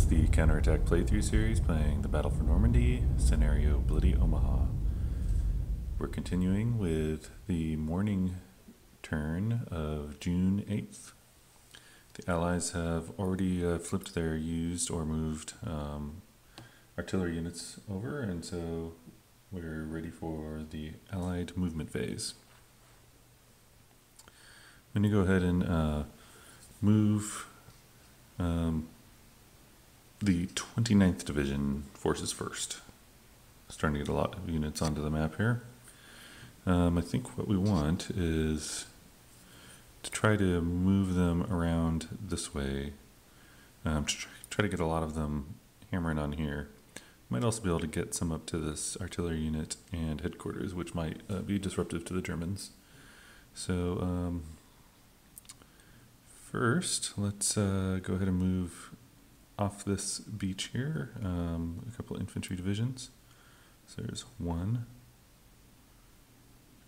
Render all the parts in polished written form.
It's the Counterattack Playthrough series playing the Battle for Normandy, scenario Bloody Omaha. We're continuing with the morning turn of June 8th. The Allies have already flipped their used or moved artillery units over, and so we're ready for the Allied movement phase. I'm going to go ahead and move the 29th Division forces first. Starting to get a lot of units onto the map here. I think what we want is to try to move them around this way. Try to get a lot of them hammering on here. Might also be able to get some up to this artillery unit and headquarters, which might be disruptive to the Germans. So first, let's go ahead and move off this beach here, a couple of infantry divisions. So there's 1,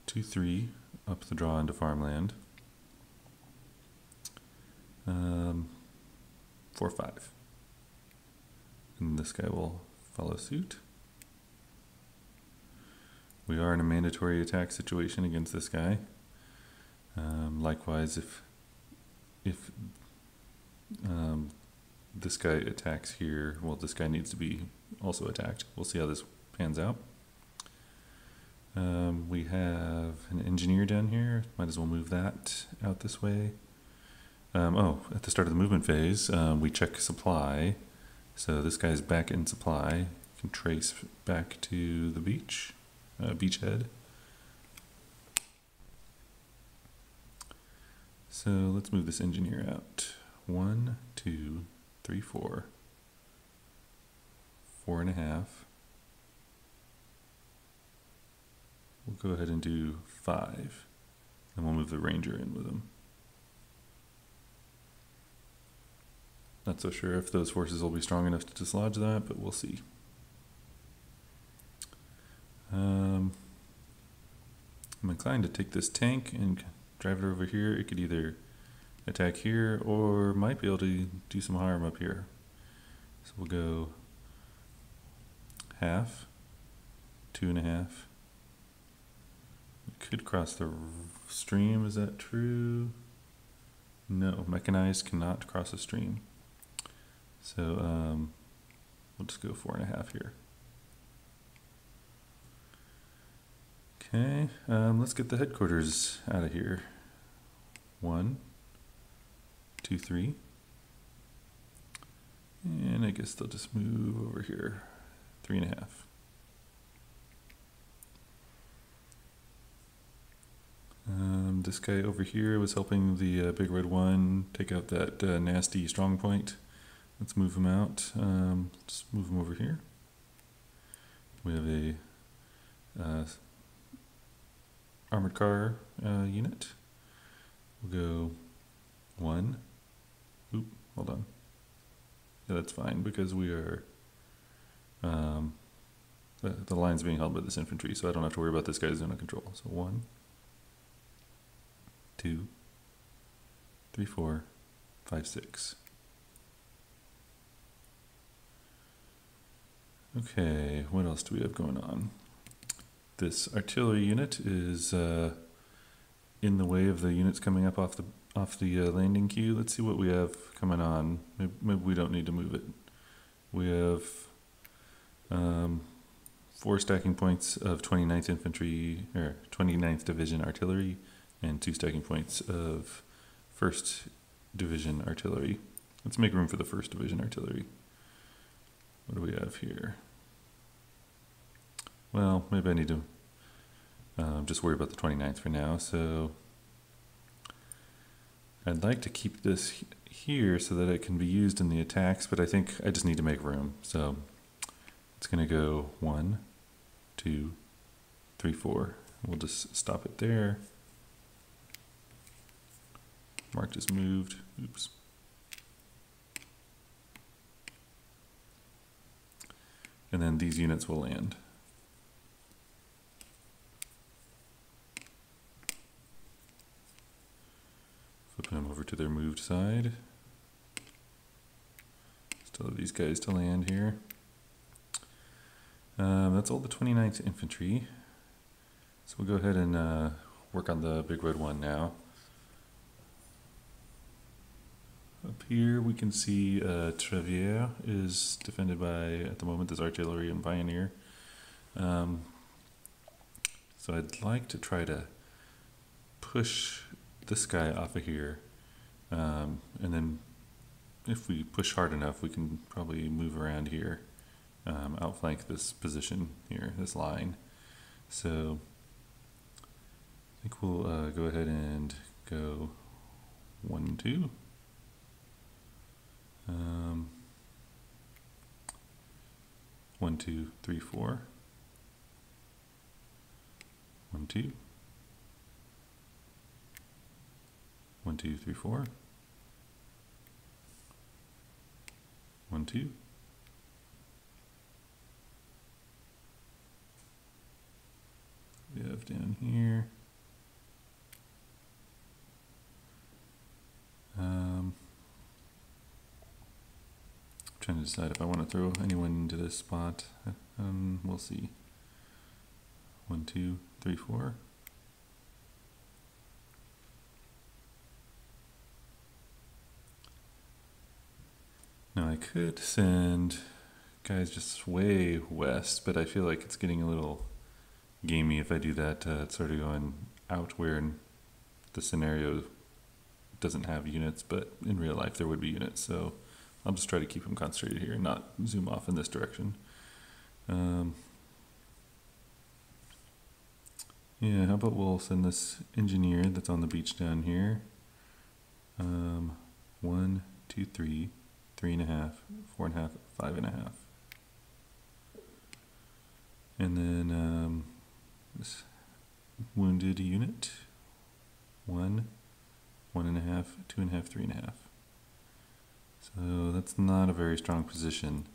2, 3 up the draw into farmland. 4, 5. And this guy will follow suit. We are in a mandatory attack situation against this guy. Likewise, if this guy attacks here, well, this guy needs to be also attacked. We'll see how this pans out. We have an engineer down here. Might as well move that out this way. At the start of the movement phase, we check supply. So this guy's back in supply. You can trace back to the beach, beachhead. So let's move this engineer out. 1, 2, 3, 4. 4.5. We'll go ahead and do 5. And we'll move the ranger in with him. Not so sure if those forces will be strong enough to dislodge that, but we'll see. I'm inclined to take this tank and drive it over here. It could either attack here or might be able to do some harm up here. So we'll go half, 2.5. It could cross the stream. Is that true? No, mechanized cannot cross a stream. So we'll just go 4.5 here. Okay, let's get the headquarters out of here. 1, 2, 3. And I guess they'll just move over here. 3.5. This guy over here was helping the big red one take out that nasty strong point. Let's move him out. Just move him over here. We have a armored car unit. We'll go 1. Oop, hold on. Yeah, that's fine because we are the line's being held by this infantry, so I don't have to worry about this guy's zone of control. So 1, 2, 3, 4, 5, 6. Okay, what else do we have going on? This artillery unit is in the way of the units coming up off the landing queue. Let's see what we have coming on. Maybe we don't need to move it. We have 4 stacking points of 29th Infantry or 29th Division artillery, and 2 stacking points of 1st Division artillery. Let's make room for the 1st Division artillery. What do we have here? Well, maybe I need to just worry about the 29th for now. So I'd like to keep this here so that it can be used in the attacks, but I think I just need to make room. So it's going to go 1, 2, 3, 4. We'll just stop it there. Mark just moved. Oops. And then these units will land. Flipping them over to their moved side. Still have these guys to land here. That's all the 29th Infantry. So we'll go ahead and work on the big red one now. Up here we can see Trevier is defended by, at the moment, this artillery and pioneer. So I'd like to try to push this guy off of here, and then if we push hard enough we can probably move around here, outflank this position here, this line. So I think we'll go ahead and go 1, 2. 1, 2, 3, 4. 1, 2. 1, 2, 3, 4. 1, 2. We have down here. Trying to decide if I want to throw anyone into this spot. We'll see. 1, 2, 3, 4. Now I could send guys just way west, but I feel like it's getting a little gamey if I do that. It's sort of going out where in the scenario doesn't have units, but in real life there would be units. So I'll just try to keep them concentrated here and not zoom off in this direction. Yeah, how about we'll send this engineer that's on the beach down here. 1, 2, 3, 3.5, 4.5, 5.5. And then this wounded unit. 1, 1.5, 2.5, 3.5. So that's not a very strong position,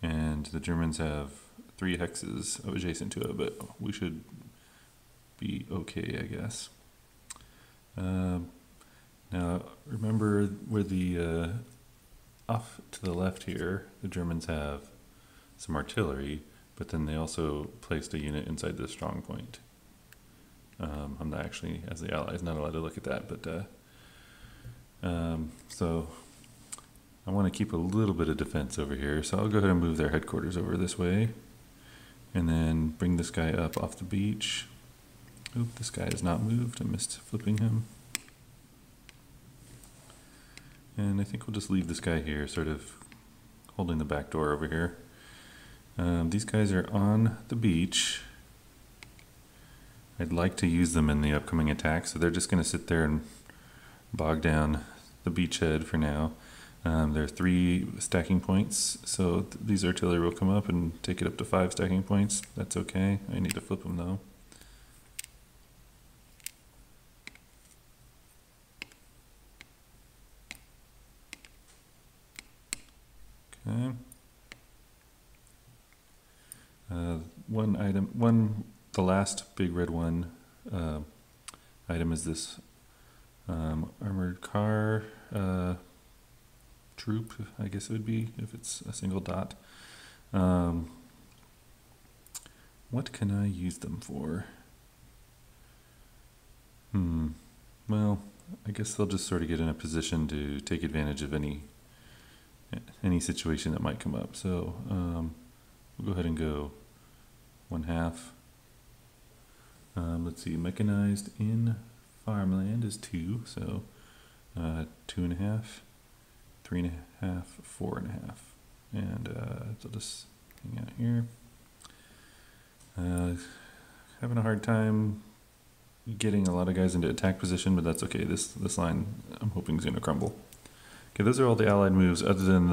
and the Germans have 3 hexes adjacent to it, but we should be okay, I guess. Now remember where the off to the left here, the Germans have some artillery, but then they also placed a unit inside the strong point. I'm not actually, as the Allies, not allowed to look at that, but so I want to keep a little bit of defense over here, so I'll go ahead and move their headquarters over this way, and then bring this guy up off the beach. Oop, this guy is not moved. I missed flipping him. And I think we'll just leave this guy here, sort of holding the back door over here. These guys are on the beach. I'd like to use them in the upcoming attack, so they're just going to sit there and bog down the beachhead for now. There are 3 stacking points, so these artillery will come up and take it up to 5 stacking points. That's okay. I need to flip them though. Okay. The last big red one item is this armored car troop, I guess it would be if it's a single dot. What can I use them for? Well, I guess they'll just sort of get in a position to take advantage of any situation that might come up. So we'll go ahead and go 1/2. Let's see, mechanized in farmland is 2, so 2.5, 3.5, 4.5, and so just hang out here. Having a hard time getting a lot of guys into attack position, but that's okay. This line I'm hoping is going to crumble. Okay, those are all the Allied moves, other than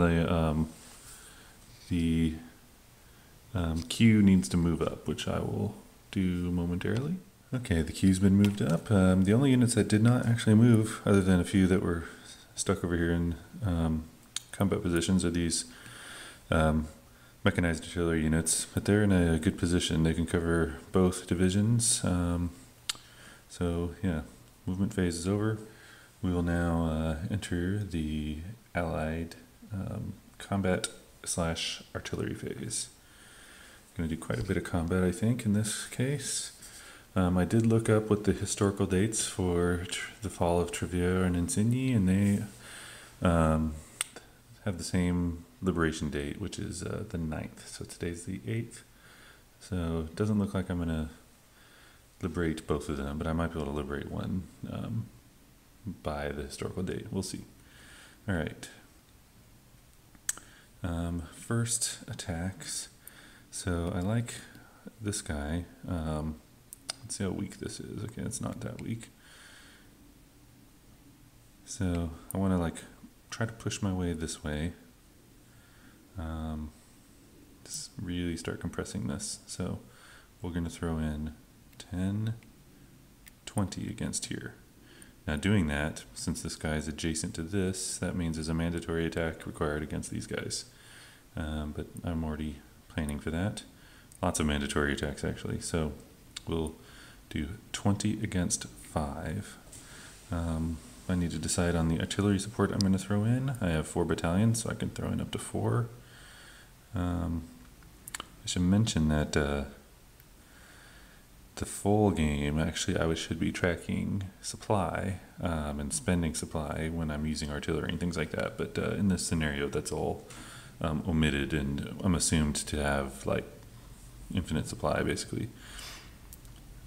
the Q needs to move up, which I will do momentarily. Okay, the Q's been moved up. The only units that did not actually move, other than a few that were stuck over here in combat positions, are these mechanized artillery units, but they're in a good position. They can cover both divisions. So yeah, movement phase is over. We will now enter the Allied combat slash artillery phase. Going to do quite a bit of combat, I think, in this case. I did look up what the historical dates for the fall of Trevier and Insigny, and they have the same liberation date, which is the 9th. So today's the 8th. So it doesn't look like I'm going to liberate both of them, but I might be able to liberate one by the historical date. We'll see. All right. First attacks. So I like this guy. Let's see how weak this is. Okay, it's not that weak. So I want to try to push my way this way. Just really start compressing this. So we're going to throw in 10, 20 against here. Now doing that, since this guy is adjacent to this, that means there's a mandatory attack required against these guys. But I'm already planning for that. Lots of mandatory attacks actually. So we'll do 20 against 5. I need to decide on the artillery support I'm going to throw in. I have 4 battalions, so I can throw in up to 4. I should mention that the full game, actually I should be tracking supply and spending supply when I'm using artillery and things like that, but in this scenario that's all omitted, and I'm assumed to have infinite supply basically.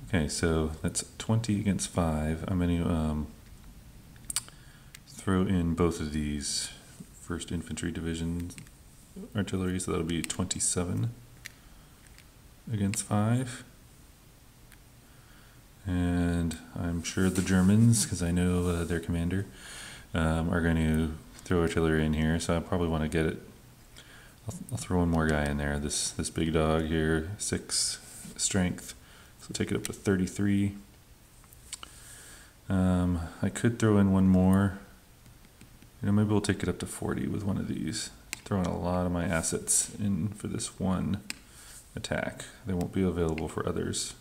Okay, so that's 20 against 5. I'm going to throw in both of these 1st Infantry Division artillery, so that'll be 27 against 5. And I'm sure the Germans, because I know their commander, are going to throw artillery in here, so I probably want to get it. I'll throw one more guy in there, this big dog here, 6 strength. So take it up to 33. I could throw in one more. Maybe we'll take it up to 40 with one of these. Throwing a lot of my assets in for this one attack. They won't be available for others.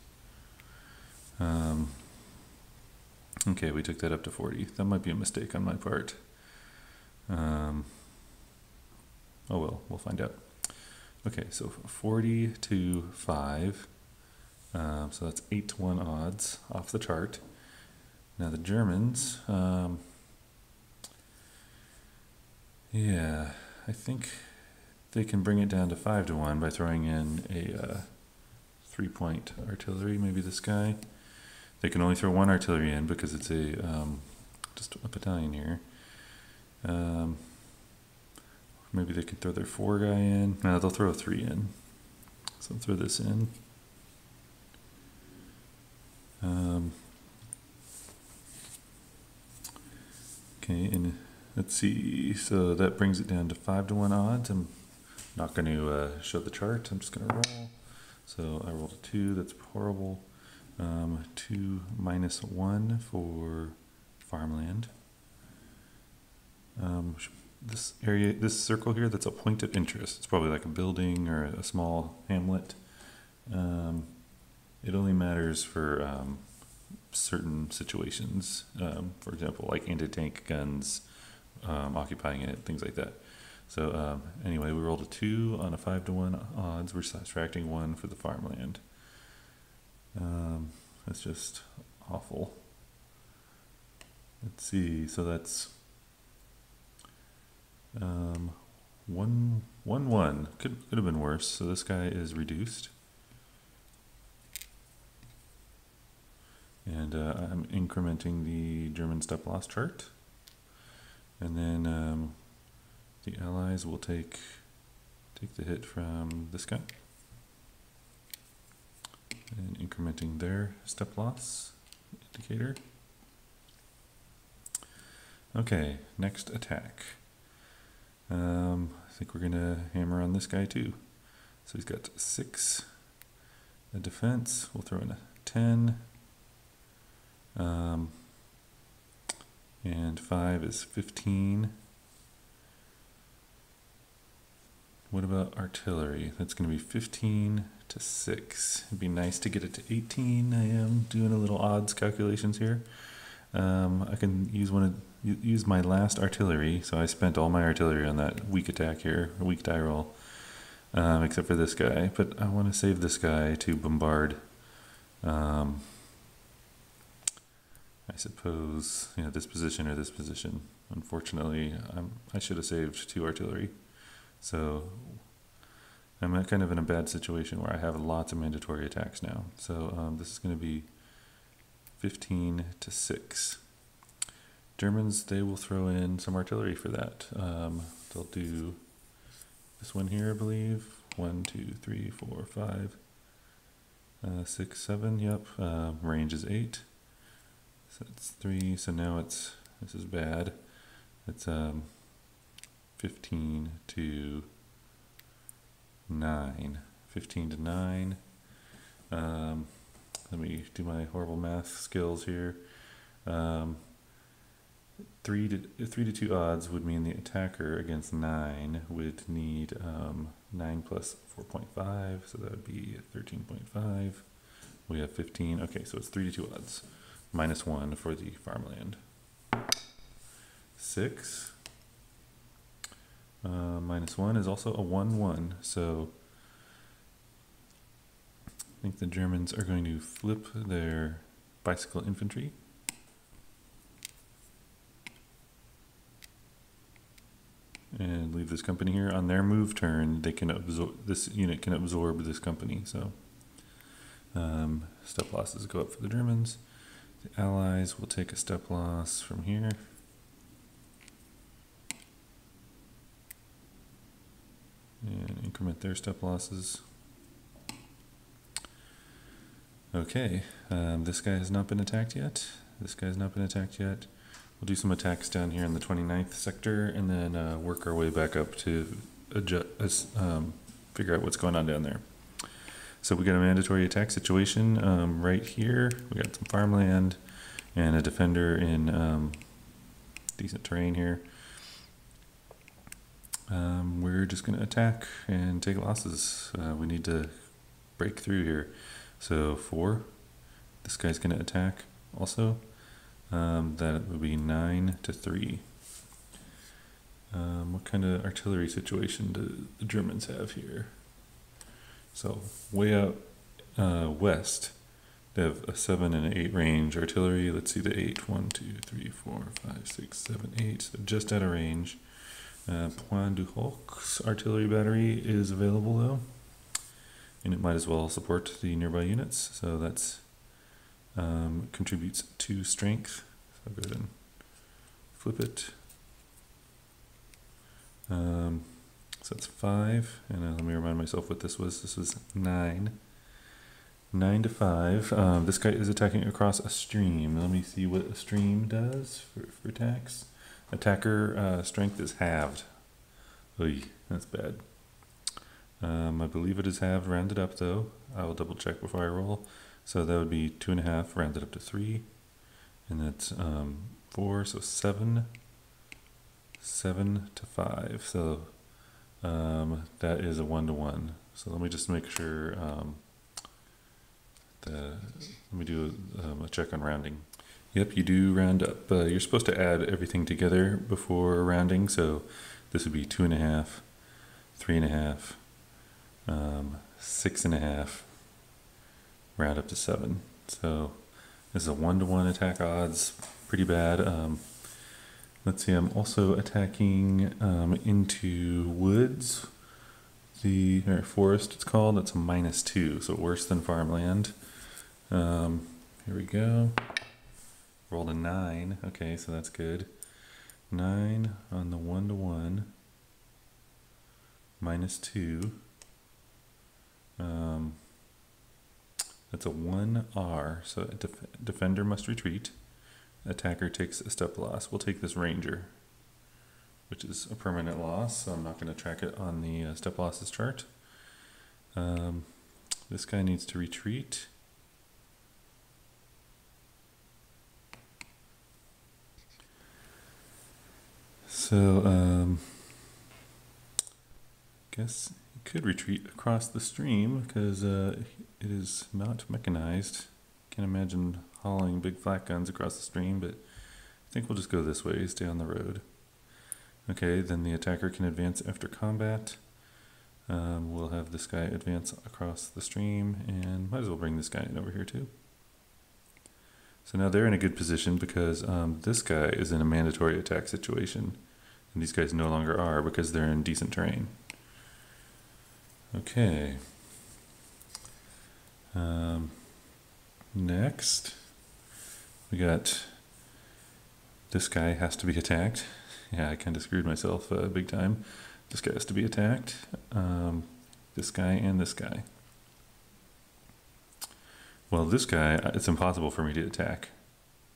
Okay, we took that up to 40. That might be a mistake on my part. Oh well, we'll find out. Okay, so 40 to 5. So that's 8-to-1 odds off the chart. Now the Germans, yeah, I think they can bring it down to 5-to-1 by throwing in a 3-point artillery, maybe this guy. They can only throw 1 artillery in because it's just a battalion here. Maybe they could throw their 4 guy in. No, they'll throw a 3 in. So I'll throw this in. Okay, and let's see, so that brings it down to 5-to-1 odds. I'm not going to show the chart, I'm just going to roll. So I rolled a 2, that's horrible. 2 minus 1 for farmland. This area, this circle here, that's a point of interest. It's probably like a building or a small hamlet. It only matters for certain situations, for example, like anti-tank guns, occupying it, things like that. So anyway, we rolled a 2 on a 5-to-1 odds. We're subtracting 1 for the farmland. That's just awful. Let's see, so that's 1-1. Could have been worse. So this guy is reduced. And I'm incrementing the German step loss chart. And then the Allies will take the hit from this guy. And incrementing their step loss indicator. Okay, next attack. I think we're gonna hammer on this guy too. So he's got 6 a defense. We'll throw in a 10. And 5 is 15. What about artillery? That's going to be 15 to 6. It'd be nice to get it to 18. I am doing a little odds calculations here. I can use one of use my last artillery. So I spent all my artillery on that weak attack here, a weak die roll, except for this guy. But I want to save this guy to bombard. I suppose, this position or this position. Unfortunately, I should have saved 2 artillery. So I'm kind of in a bad situation where I have lots of mandatory attacks now. So this is going to be 15 to 6. Germans, they will throw in some artillery for that. They'll do this one here, I believe. 1, 2, 3, 4, 5, 6, 7. Yep. Range is 8. So it's 3. So now this is bad. It's 15 to 9. 15 to 9. Let me do my horrible math skills here. 3 to 2 odds would mean the attacker against 9 would need 9 plus 4.5, so that would be 13.5. We have 15. Okay, so it's 3 to 2 odds. -1 for the farmland. 6 -1 is also a 1-1. So I think the Germans are going to flip their bicycle infantry. And leave this company here. On their move turn, they can absorb, this unit can absorb this company. So step losses go up for the Germans. The Allies will take a step loss from here. And increment their step losses. Okay, this guy has not been attacked yet. This guy has not been attacked yet. We'll do some attacks down here in the 29th sector and then work our way back up to adjust, figure out what's going on down there. So we got a mandatory attack situation right here. We got some farmland and a defender in decent terrain here. We're just going to attack and take losses. We need to break through here. So 4. This guy's going to attack also. That would be 9 to 3. What kind of artillery situation do the Germans have here? So way out west, they have a 7 and an 8 range artillery. Let's see the 8. 1, 2, 3, 4, 5, 6, 7, 8. So just out of range. Point du Hoc's artillery battery is available though, and it might as well support the nearby units. So that's contributes to strength. So I'll go ahead and flip it. So that's 5, and let me remind myself what this was. This was 9. 9 to 5. This guy is attacking across a stream. Let me see what a stream does for attacks. Attacker strength is halved. Oy, that's bad. I believe it is halved, rounded up though. I will double check before I roll. So that would be 2.5 rounded up to 3, and that's 4. So 7 to 5. So that is a 1-to-1. So let me just make sure. Let me do a check on rounding. Yep, you do round up. You're supposed to add everything together before rounding. So this would be 2.5, 3.5, 6.5. Round up to 7. So this is a 1-to-1 attack odds, pretty bad. Let's see, I'm also attacking into woods, or forest it's called. That's a -2, so worse than farmland. Here we go. Rolled a 9. Okay, so that's good. 9 on the 1-to-1, -2. That's a 1R, so a defender must retreat. Attacker takes a step loss. We'll take this ranger, which is a permanent loss, so I'm not going to track it on the step losses chart. This guy needs to retreat. So, guess he could retreat across the stream because it is not mechanized. Can't imagine hauling big flak guns across the stream, but think we'll just go this way, stay on the road. Okay, then the attacker can advance after combat. We'll have this guy advance across the stream, and might as well bring this guy in over here too. So now they're in a good position because this guy is in a mandatory attack situation, and these guys no longer are because they're in decent terrain. Okay. Next, we got this guy has to be attacked. Yeah, I kind of screwed myself big time. This guy has to be attacked. This guy and this guy. Well, this guy, it's impossible for me to attack.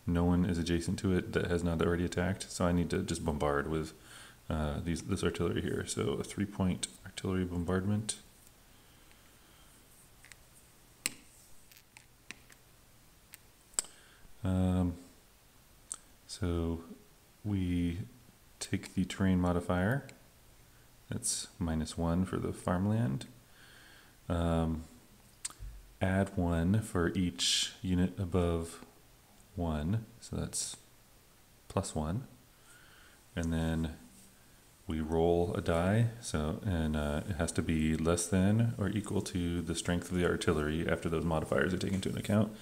No one is adjacent to it that has not already attacked, so I need to just bombard with this artillery here. So a 3-point artillery bombardment. So we take the terrain modifier. That's -1 for the farmland. Add 1 for each unit above 1, so that's +1. And then we roll a die, and it has to be less than or equal to the strength of the artillery after those modifiers are taken into account.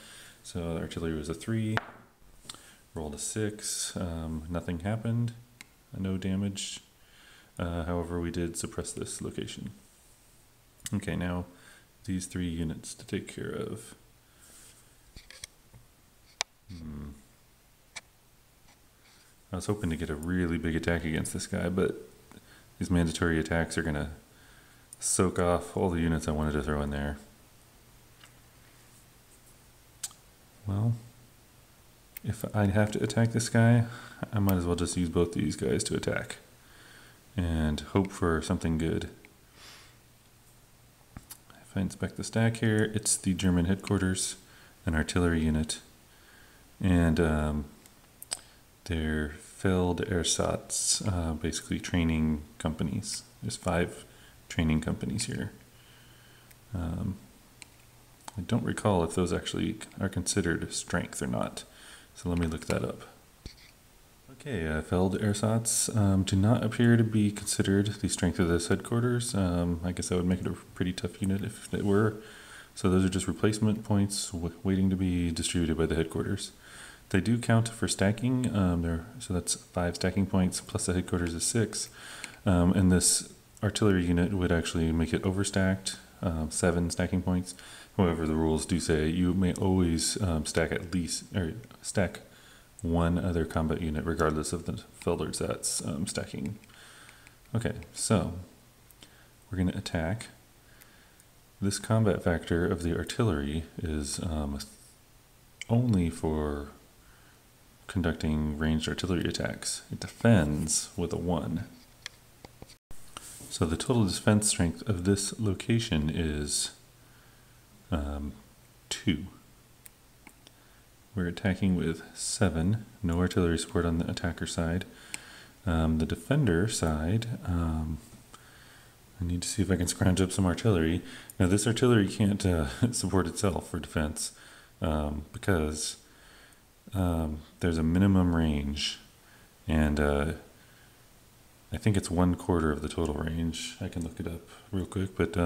So the artillery was a 3, rolled a 6, nothing happened, no damage. However, we did suppress this location. Okay, now these 3 units to take care of. I was hoping to get a really big attack against this guy, but these mandatory attacks are going to soak off all the units I wanted to throw in there. Well, if I have to attack this guy, I might as well just use both these guys to attack and hope for something good. If I inspect the stack here, it's the German headquarters, an artillery unit, and they're Feldersatz, basically training companies. There's 5 training companies here. I don't recall if those actually are considered strength or not, so let me look that up. Okay, Feldersatz do not appear to be considered the strength of this headquarters. I guess that would make it a pretty tough unit if it were. So those are just replacement points waiting to be distributed by the headquarters. They do count for stacking, so that's 5 stacking points plus the headquarters is 6. And this artillery unit would actually make it overstacked, 7 stacking points. However, the rules do say you may always stack 1 other combat unit regardless of the Feldersatz stacking. Okay, so we're going to attack. This combat factor of the artillery is only for conducting ranged artillery attacks. It defends with a 1. So the total defense strength of this location is 2. We're attacking with 7, no artillery support on the attacker side. The defender side, I need to see if I can scrounge up some artillery. Now this artillery can't support itself for defense because there's a minimum range, and I think it's 1/4 of the total range. I can look it up real quick, but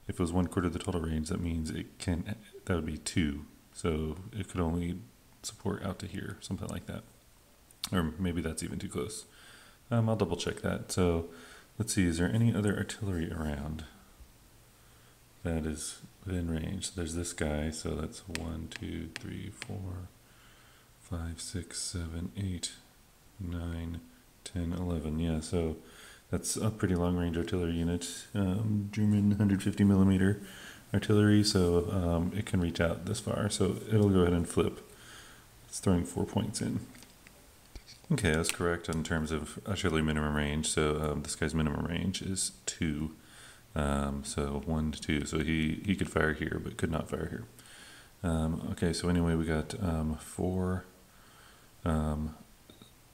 if it was 1/4 of the total range, that means that would be 2. So it could only support out to here, something like that. Or maybe that's even too close. I'll double check that. So let's see, is there any other artillery around that is within range? There's this guy, so that's 1, 2, 3, 4, 5, 6, 7, 8, 9, 10, 11. Yeah, so that's a pretty long range artillery unit. German 150 millimeter artillery, so it can reach out this far, so it'll go ahead and flip. It's throwing 4 points in. Okay, that's correct in terms of artillery minimum range. So this guy's minimum range is 2, so 1 to 2. So he could fire here, but could not fire here. Okay, so anyway, we got 4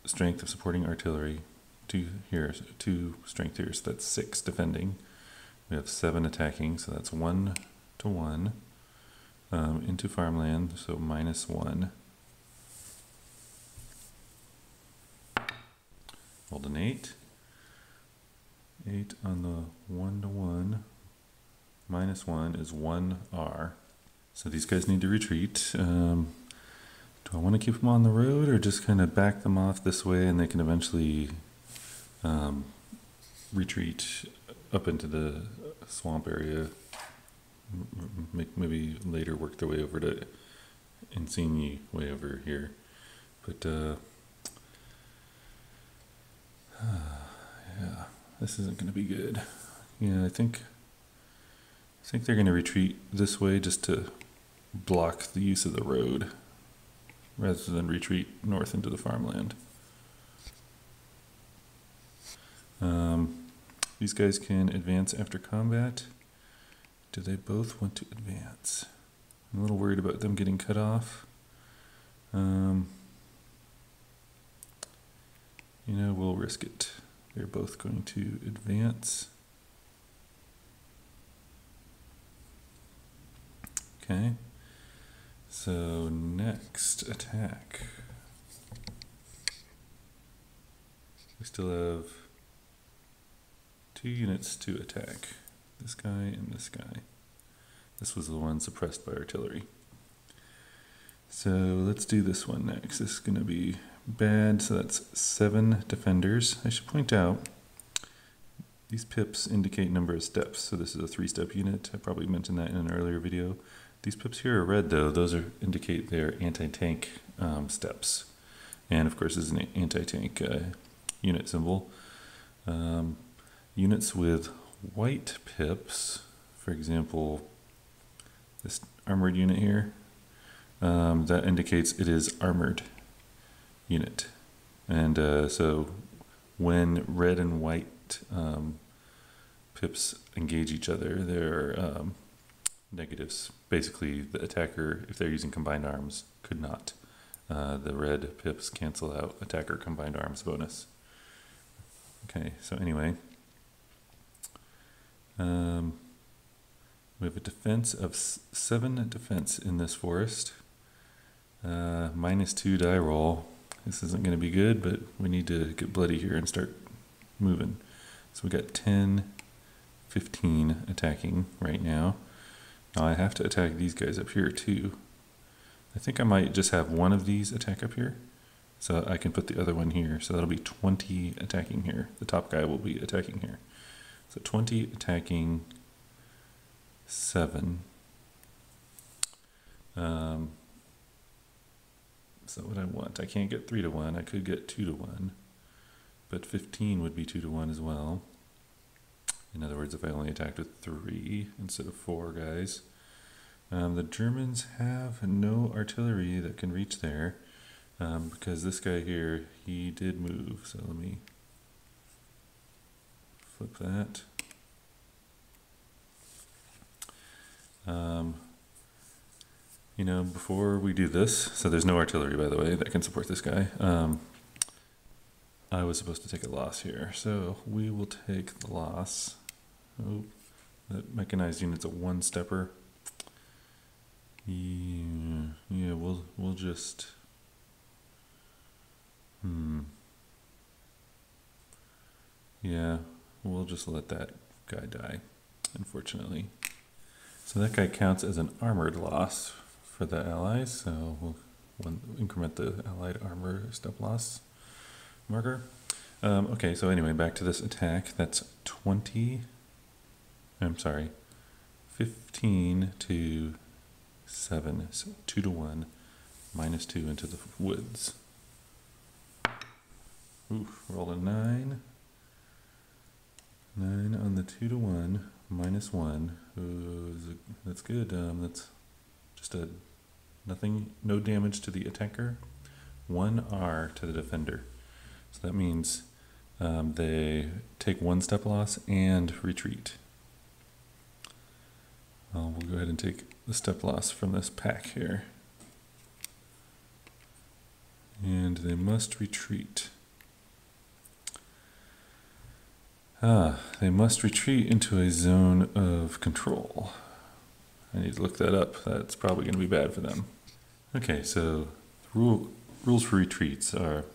strength of supporting artillery, 2 here, 2 strength here, so that's 6 defending. We have 7 attacking, so that's 1 to 1 into farmland, so -1. Rolled an 8. 8 on the 1-to-1. -1 is 1R. So these guys need to retreat. Do I want to keep them on the road or just kind of back them off this way and they can eventually retreat up into the swamp area? Maybe later work their way over to Insigne way over here. But yeah, this isn't going to be good. Yeah, I think they're going to retreat this way just to block the use of the road rather than retreat north into the farmland. These guys can advance after combat. Do they both want to advance? I'm a little worried about them getting cut off. You know, we'll risk it. They're both going to advance. Okay. So next attack. We still have 2 units to attack. This guy and this guy. This was the one suppressed by artillery. So let's do this one next. This is going to be bad. So that's 7 defenders. I should point out these pips indicate number of steps. So this is a 3-step unit. I probably mentioned that in an earlier video. These pips here are red though. Those indicate their anti-tank steps. And of course this is an anti-tank unit symbol. Units with white pips, for example, this armored unit here, that indicates it is armored unit. And so when red and white pips engage each other, they're negatives. Basically, the attacker, if they're using combined arms, could not. The red pips cancel out attacker combined arms bonus. Okay, so anyway, we have a defense of 7 defense in this forest. -2 die roll. This isn't going to be good, but we need to get bloody here and start moving. So we got 10, 15 attacking right now. Now I have to attack these guys up here too. I think I might just have one of these attack up here, so I can put the other one here. So that'll be 20 attacking here. The top guy will be attacking here. So 20 attacking 7. So what I want, I can't get 3-to-1. I could get 2-to-1, but 15 would be 2-to-1 as well. In other words, if I only attacked with 3 instead of 4 guys. The Germans have no artillery that can reach there because this guy here, he did move. So let me flip that. You know, before we do this, so there's no artillery, by the way, that can support this guy. I was supposed to take a loss here, so we will take the loss. Oh, that mechanized unit's a 1-stepper. Yeah, we'll just. Yeah, we'll just let that guy die, unfortunately. So that guy counts as an armored loss for the allies, so we'll increment the allied armor step loss marker. Okay, so anyway, back to this attack. That's 15 to 7, so 2-to-1, -2 into the woods. Oof, roll a 9. 9 on the 2-to-1, -1. That's good. That's just nothing, no damage to the attacker. 1 R to the defender. So that means they take 1 step loss and retreat. We'll go ahead and take the step loss from this pack here. And they must retreat. They must retreat into a zone of control. I need to look that up. That's probably going to be bad for them. Okay, so rules for retreats are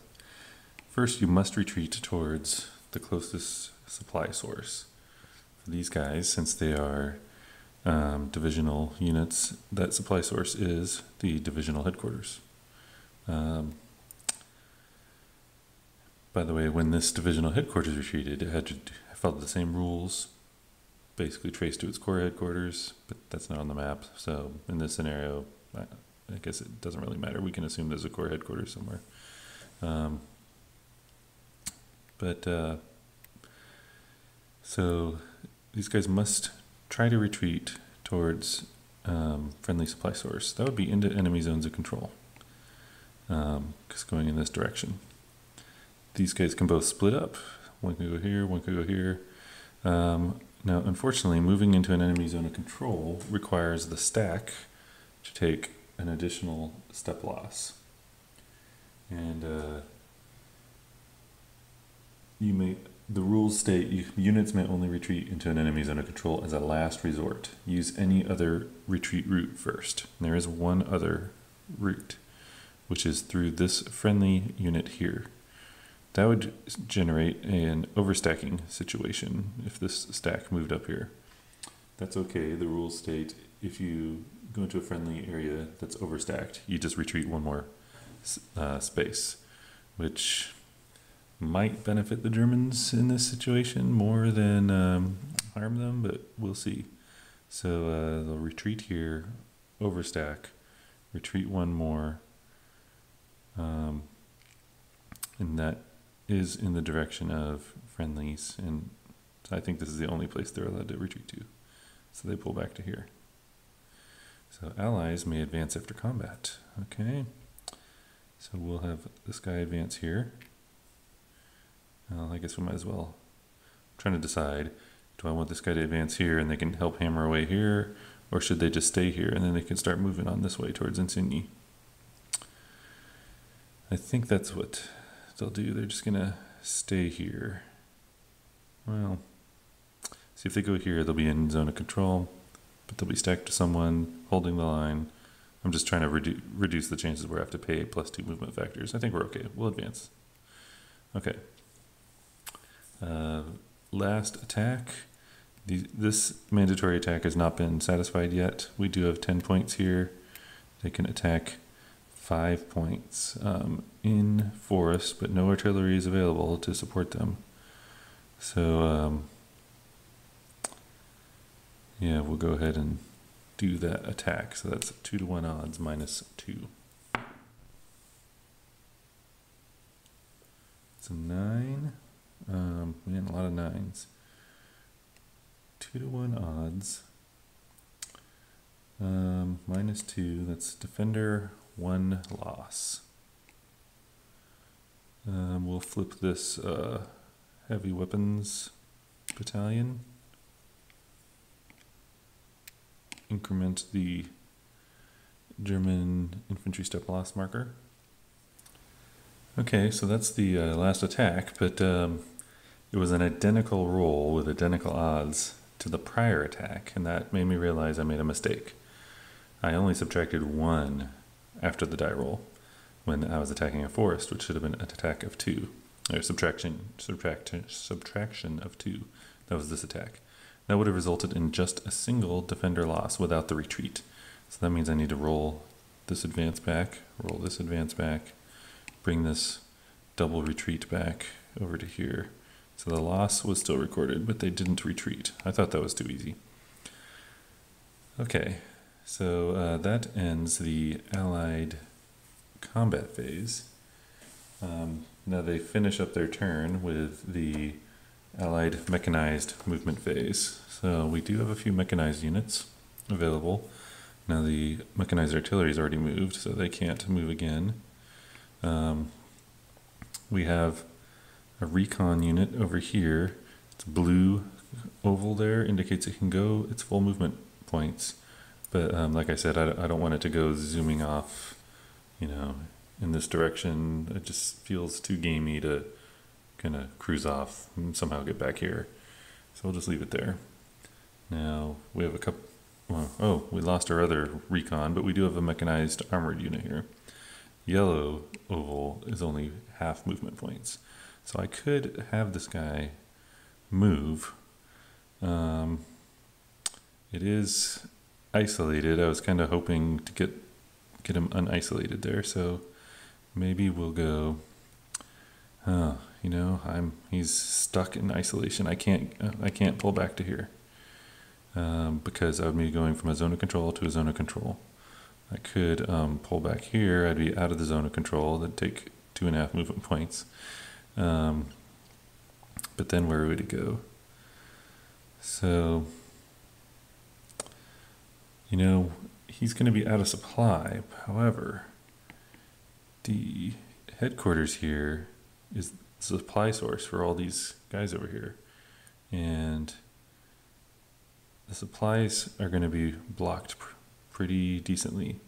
first you must retreat towards the closest supply source. For these guys, since they are divisional units, that supply source is the divisional headquarters. By the way, when this divisional headquarters retreated, it had to follow the same rules, basically traced to its core headquarters, but that's not on the map. So in this scenario, I guess it doesn't really matter. We can assume there's a core headquarters somewhere. So these guys must try to retreat towards friendly supply source. That would be into enemy zones of control, because going in this direction. These guys can both split up. One can go here, one can go here. Now, unfortunately, moving into an enemy zone of control requires the stack to take an additional step loss. And the rules state units may only retreat into an enemy zone of control as a last resort. Use any other retreat route first. And there is one other route, which is through this friendly unit here. That would generate an overstacking situation if this stack moved up here. That's okay. The rules state if you go into a friendly area that's overstacked, you just retreat one more space, which might benefit the Germans in this situation more than harm them, but we'll see. So they'll retreat here, overstack, retreat one more, and that is in the direction of friendlies, and I think this is the only place they're allowed to retreat to. So they pull back to here. So allies may advance after combat. Okay. So we'll have this guy advance here. Well, I guess we might as well. I'm trying to decide, do I want this guy to advance here and they can help hammer away here, or should they just stay here and then they can start moving on this way towards Insigny? I think that's what they'll do. They're just gonna stay here. Well, see, if they go here, they'll be in zone of control, but they'll be stacked to someone holding the line. I'm just trying to reduce the chances where I have to pay +2 movement factors. I think we're okay. We'll advance. Okay. Last attack. This mandatory attack has not been satisfied yet. We do have 10 points here. They can attack 5 points in forest, but no artillery is available to support them. So yeah, we'll go ahead and do that attack. So that's 2-to-1 odds -2. It's a 9. Man, a lot of 9s. 2-to-1 odds. -2. That's defender 1 loss. We'll flip this heavy weapons battalion. Increment the German infantry step loss marker. Okay, so that's the last attack, but it was an identical roll with identical odds to the prior attack, and that made me realize I made a mistake. I only subtracted 1 after the die roll when I was attacking a forest, which should have been an attack of 2, or subtraction of 2. That was this attack. That would have resulted in just a single defender loss without the retreat. So that means I need to roll this advance back, roll this advance back, bring this double retreat back over to here. So the loss was still recorded, but they didn't retreat. I thought that was too easy. Okay, so that ends the Allied combat phase. Now they finish up their turn with the Allied mechanized movement phase. So we do have a few mechanized units available. Now the mechanized artillery is already moved, so they can't move again. We have a recon unit over here. It's blue oval there, indicates it can go its full movement points. But like I said, I don't want it to go zooming off, you know, in this direction. It just feels too gamey to kind of cruise off and somehow get back here. So we'll just leave it there. Now we have a couple, well, oh, we lost our other recon, but we do have a mechanized armored unit here. Yellow oval is only half movement points. So I could have this guy move. It is isolated. I was kind of hoping to get him unisolated there, so maybe we'll go. You know, he's stuck in isolation. I can't pull back to here because I would be going from a zone of control to a zone of control. I could pull back here. I'd be out of the zone of control. That'd take 2.5 movement points. But then where would it go? So, you know, he's going to be out of supply. However, the headquarters here is the supply source for all these guys over here. And the supplies are going to be blocked pretty decently.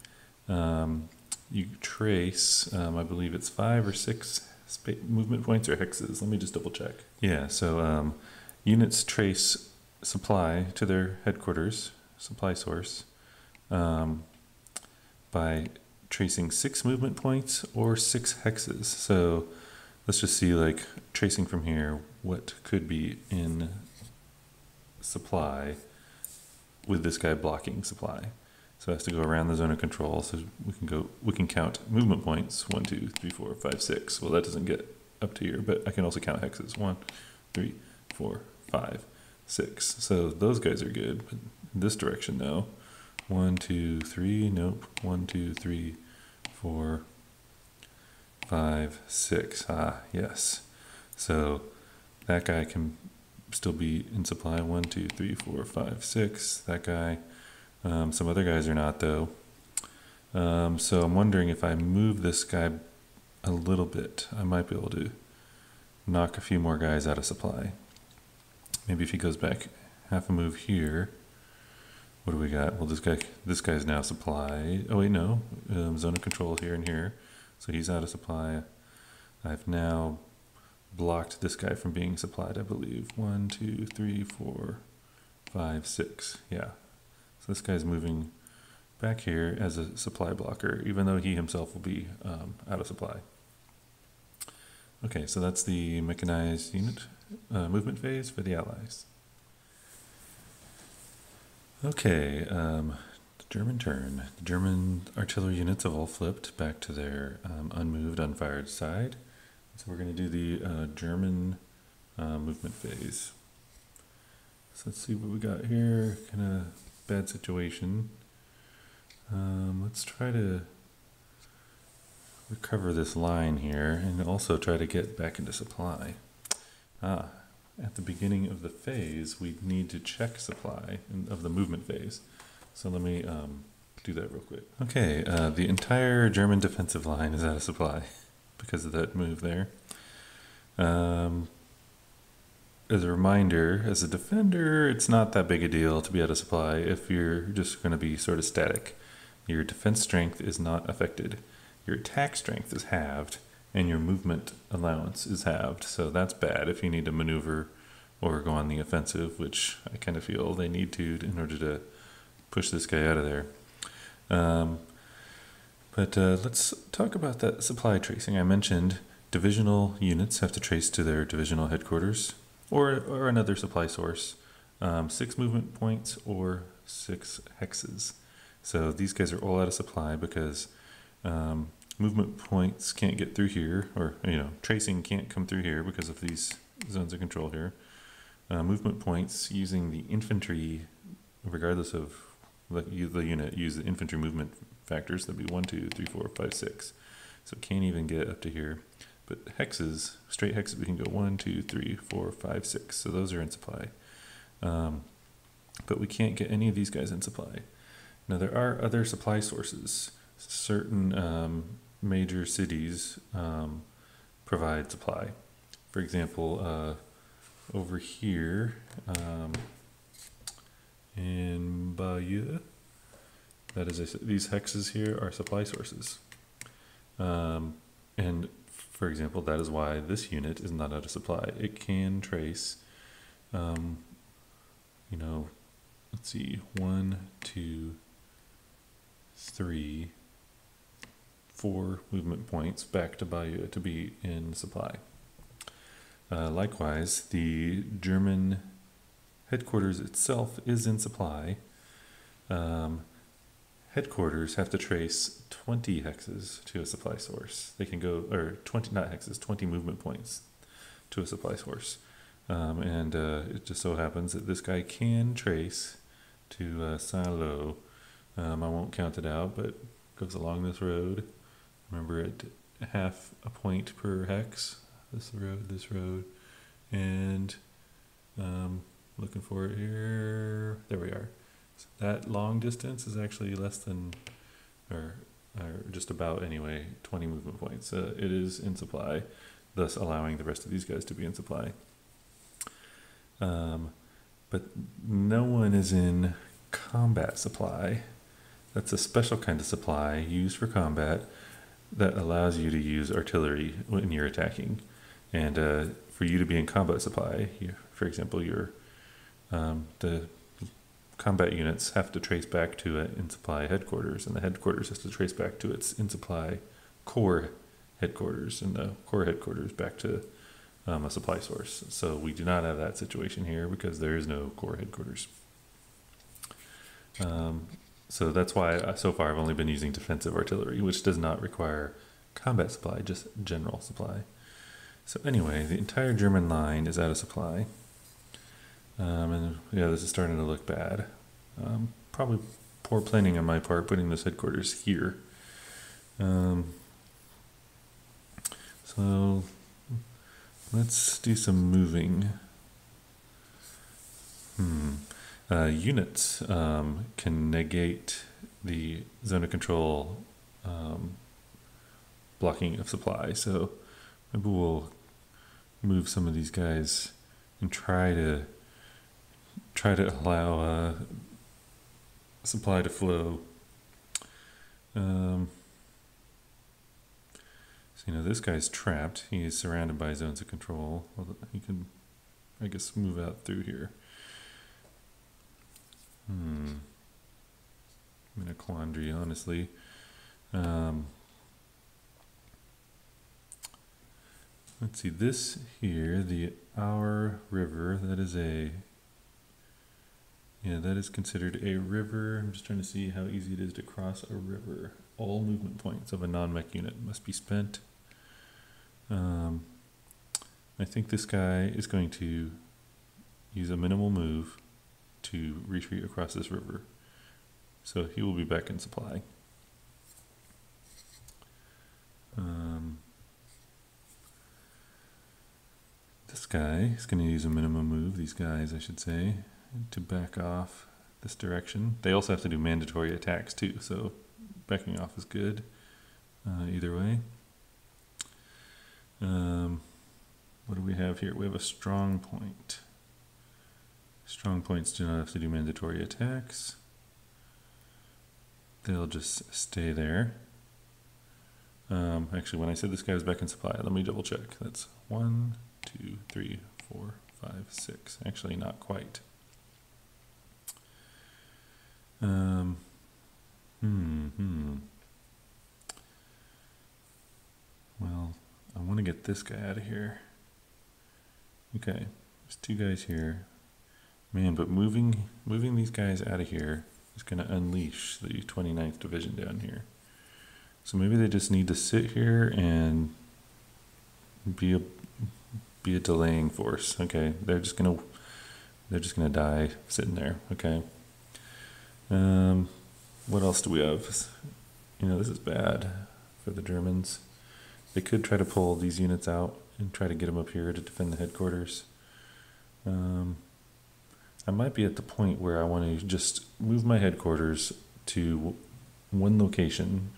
You trace, I believe it's 5 or 6 movement points or hexes. Let me just double check. Yeah, so units trace supply to their headquarters, supply source, by tracing 6 movement points or 6 hexes. So let's just see, like, tracing from here, what could be in supply with this guy blocking supply. So it has to go around the zone of control. So we can count movement points, 1, 2, 3, 4, 5, 6. Well, that doesn't get up to here, but I can also count hexes, 1, 3, 4, 5, 6. So those guys are good, but in this direction, no. 1, 2, 3, nope. 1, 2, 3, 4, 5, 6. Ah, yes. So that guy can still be in supply. 1, 2, 3, 4, 5, 6. That guy. Some other guys are not, though. So I'm wondering if I move this guy a little bit, I might be able to knock a few more guys out of supply. Maybe if he goes back half a move here. What do we got? Well, this guy's now supply. Oh wait, no. Zone of control here and here. So he's out of supply. I've now blocked this guy from being supplied, I believe. 1, 2, 3, 4, 5, 6. Yeah. So this guy's moving back here as a supply blocker, even though he himself will be out of supply. Okay, so that's the mechanized unit movement phase for the Allies. Okay, the German turn. The German artillery units have all flipped back to their unmoved, unfired side. So we're going to do the German movement phase. So let's see what we got here. Kind of bad situation. Let's try to recover this line here and also try to get back into supply. At the beginning of the phase, we need to check supply of the movement phase. So let me do that real quick. Okay, the entire German defensive line is out of supply because of that move there. As a reminder, as a defender, it's not that big a deal to be out of supply if you're just going to be sort of static. Your defense strength is not affected. Your attack strength is halved, and your movement allowance is halved. So that's bad if you need to maneuver or go on the offensive, which I kind of feel they need to in order to push this guy out of there. But let's talk about that supply tracing. I mentioned divisional units have to trace to their divisional headquarters or another supply source, 6 movement points or 6 hexes. So these guys are all out of supply because movement points can't get through here, or tracing can't come through here because of these zones of control here. Movement points using the infantry, regardless of the unit, use the infantry movement factors. That'd be 1, 2, 3, 4, 5, 6. So can't even get up to here. But hexes, straight hexes, we can go 1, 2, 3, 4, 5, 6. So those are in supply. But we can't get any of these guys in supply. Now there are other supply sources. Certain major cities provide supply. For example, over here in Bayeux, that is, these hexes here are supply sources. And for example, that is why this unit is not out of supply. It can trace, let's see, 1, 2, 3, 4 movement points back to Bayeux to be in supply. Likewise, the German headquarters itself is in supply. Headquarters have to trace 20 hexes to a supply source. They can go, or 20, not hexes, 20 movement points to a supply source. And it just so happens that this guy can trace to Saint-Lô. I won't count it out, but goes along this road. Remember, at half a point per hex. This road, and looking for it here. There we are. So that long distance is actually less than, or just about anyway, 20 movement points. It is in supply, thus allowing the rest of these guys to be in supply. But no one is in combat supply. That's a special kind of supply used for combat that allows you to use artillery when you're attacking. And for you to be in combat supply, for example, the combat units have to trace back to an in-supply headquarters, and the headquarters has to trace back to its in-supply core headquarters, and the core headquarters back to a supply source. So we do not have that situation here because there is no core headquarters. So that's why so far I've only been using defensive artillery, which does not require combat supply, just general supply. So anyway, the entire German line is out of supply. And yeah, this is starting to look bad. Probably poor planning on my part putting this headquarters here. So let's do some moving. Units can negate the zone of control blocking of supply. So maybe we'll move some of these guys and try to allow supply to flow. So this guy's trapped. He is surrounded by zones of control. Well, he can, I guess, move out through here. I'm in a quandary, honestly. Let's see, this here, the Our River, that is considered a river. I'm just trying to see how easy it is to cross a river. All movement points of a non-mech unit must be spent. I think this guy is going to use a minimal move to retreat across this river. So he will be back in supply. This guy is going to use a minimum move, these guys I should say, to back off this direction. They also have to do mandatory attacks too, so backing off is good either way. What do we have here? We have a strong point. Strong points do not have to do mandatory attacks. They'll just stay there. Actually, when I said this guy was back in supply, let me double check. That's 1, 2, 3, 4, 5, 6. Actually, not quite. Well, I want to get this guy out of here. Okay, there's two guys here. Man, but moving these guys out of here is going to unleash the 29th Division down here. So maybe they just need to sit here and be a delaying force. Okay, they're just gonna die sitting there. Okay. What else do we have? This is bad for the Germans. They could try to pull these units out and try to get them up here to defend the headquarters. I might be at the point where I want to just move my headquarters to one location.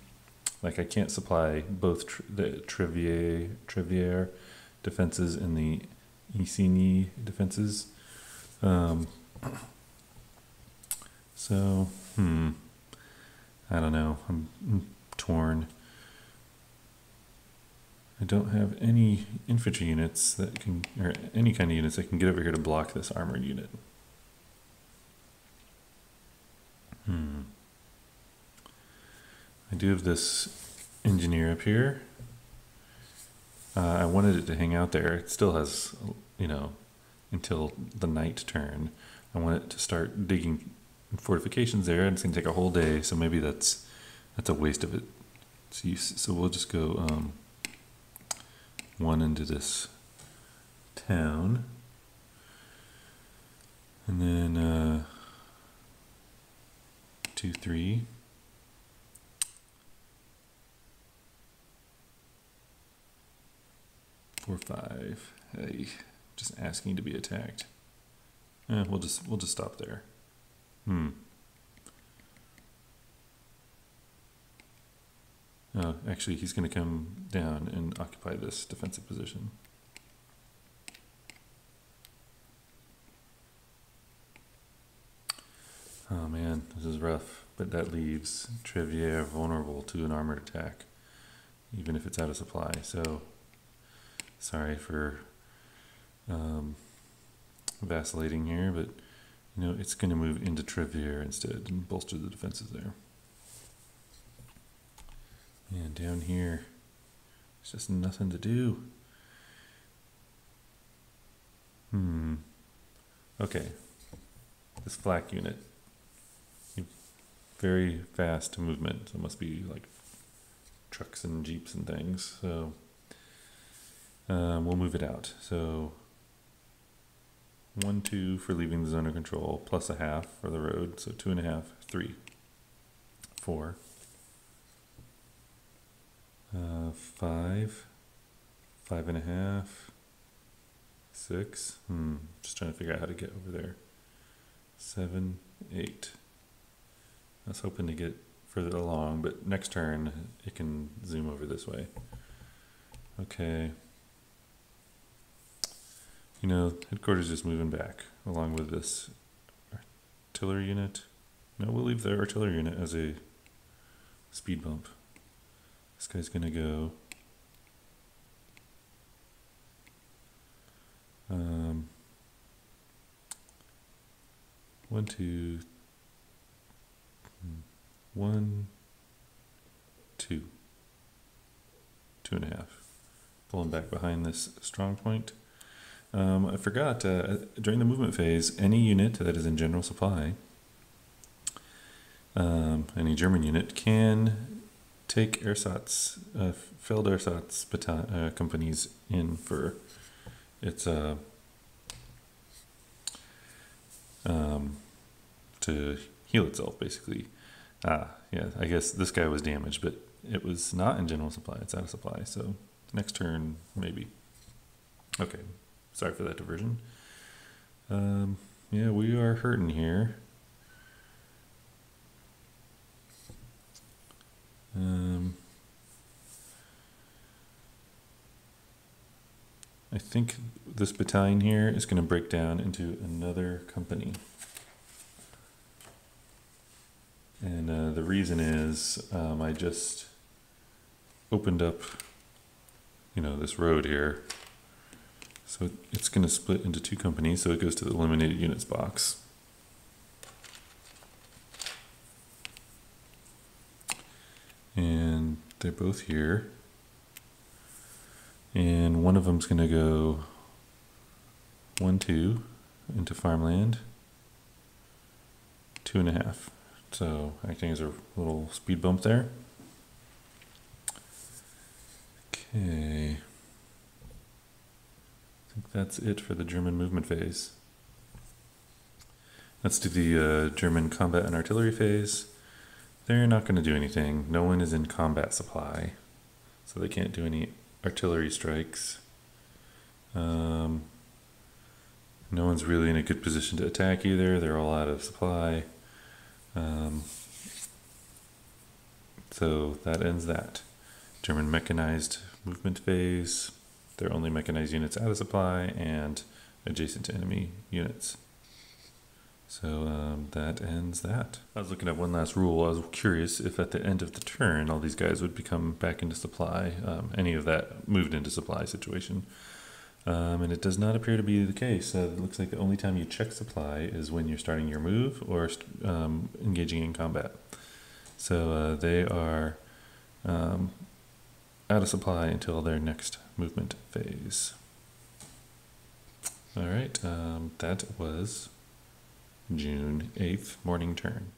Like I can't supply both the Trivier defenses and the Isigny defenses. So, I don't know. I'm torn. I don't have any infantry units that can, or any kind of units that can get over here to block this armored unit. I do have this engineer up here. I wanted it to hang out there. It still has, you know, until the night turn. I want it to start digging fortifications there, and it's going to take a whole day, so maybe that's a waste of it. So we'll just go one into this town, and then 2, 3. 4, 5. Hey, just asking to be attacked. We'll just stop there. Oh, actually, he's going to come down and occupy this defensive position. Oh man, this is rough, but that leaves Treviere vulnerable to an armored attack, even if it's out of supply. So, sorry for vacillating here, but you know, it's going to move into Treviere instead and bolster the defenses there. And down here, there's just nothing to do. Okay, this flak unit, very fast movement, so it must be like trucks and jeeps and things. So we'll move it out. So 1, 2 for leaving the zone of control, plus a half for the road. So 2.5, 3, 4, 5, 5.5, 6. Just trying to figure out how to get over there. 7, 8. I was hoping to get further along, but next turn it can zoom over this way. Okay. You know, headquarters is moving back along with this artillery unit. No, we'll leave the artillery unit as a speed bump. This guy's gonna go 1, 2, 1, 2, 2.5. Pulling back behind this strong point. I forgot, during the movement phase, any unit that is in general supply, any German unit, can take ersatz, failed ersatz companies in for its to heal itself, basically. Yeah, I guess this guy was damaged, but it was not in general supply. It's out of supply, so next turn, maybe. Okay, sorry for that diversion. Yeah, we are hurting here. I think this battalion here is going to break down into another company. And the reason is I just opened up, you know, this road here. So it's going to split into 2 companies, so it goes to the eliminated units box. And they're both here. And one of them's going to go 1, 2 into farmland, 2.5. So acting as a little speed bump there. Okay. I think that's it for the German movement phase. Let's do the German combat and artillery phase. They're not going to do anything. No one is in combat supply, so they can't do any artillery strikes. No one's really in a good position to attack either. They're all out of supply. So that ends that. German mechanized movement phase. They're only mechanized units out of supply and adjacent to enemy units. So that ends that. I was looking at one last rule. I was curious if at the end of the turn all these guys would become back into supply, any of that moved into supply situation. And it does not appear to be the case. It looks like the only time you check supply is when you're starting your move or engaging in combat. So they are out of supply until their next movement phase. All right, that was June 8th, morning turn.